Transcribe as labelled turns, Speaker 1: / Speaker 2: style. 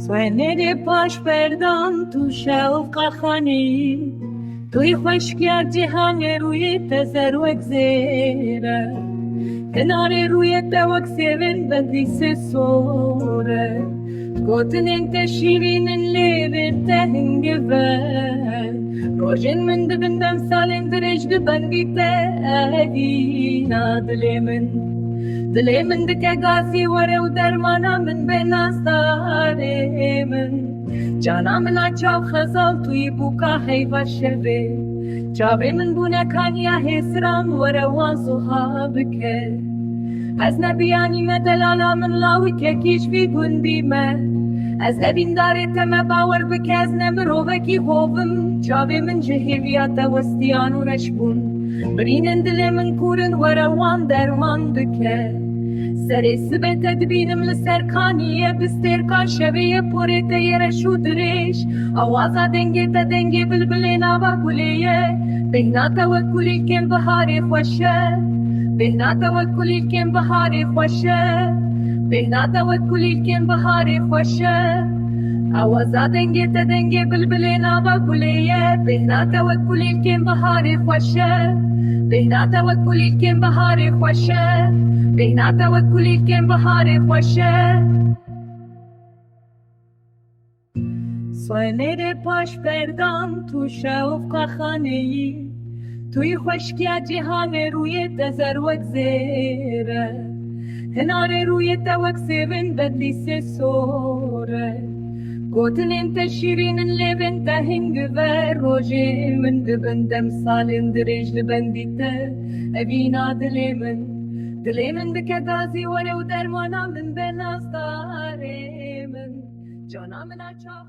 Speaker 1: سوێنێرێ پاش بەردان تووشە و قەخانی توی خۆشکیا جیهانێ ڕوویتە زەروەک زێرە کنارێ ڕوویەتە وەک سێوێن بەدی سێ سۆرە گوتنێن تە شیرینن لێرێن تە هنگڤەر ڕۆژێن من دبندەم ساڵێن درێژ دبەندیتە ئەدینا دلێ من دکە گازی وەرە و دەرمانە من بێ نازدارێ من جانا منا چاو خەزاڵ توی بووکە هەیڤە شەوێ چاوێ من بوونەکانیا هێسران وەرە وازوها بکە ئەس نەبیانیمە دەلالا من لاویکێکیشوی گوندیمە ئەس ئەبیندارێتەمە باوەڕ بکە ئەس نە مرۆڤەکی هۆڤم چاوێ من جە هێویاتە وەستیان و ڕەشبوون برینن دلێ من کوورن وەرە وان دەرمان بکە سەرێ سبێتە دبینم لەسەر کانیە بستێرکان شەوەیە پۆرێتە یێرەش و درێژ ئەوازا دەنگێتە دەنگێ بلبلێ ناوا گولەیە بێناتەوە کولیکێن بەهارێ خۆشە بێناتەوە کولیکێن بەهارێ خۆشە بێناتەوە کولیکێن بەهارێ خۆشە ئەوازا دەنگێتە دەنگێ بلبلێ ناوا گولەیە بێناتەوە کولیکێن بەهارێ خۆشە بێناتەوە کولیکێن بەهارێ خۆشە بێناتەوە کولیکێن بەهارێ خۆشە سوێنێرێ پاش بەردان تووشە و قەخانەیی توی خۆشکیا جیهانێ ڕوویەتە زەروەک زێرە هەنارێ ڕوویەتە وەک سێوێن بەدلی سێ سۆرە گوتنێن تە شیرینن لێبێن تە هنگڤەر ڕۆژێ من دبندەم ساڵێن درێژ دبەندیتە ئەڤینا دلێ من بکە گازی وەرە و دەرمانە من بێ نازدارێ من جانا منا چاو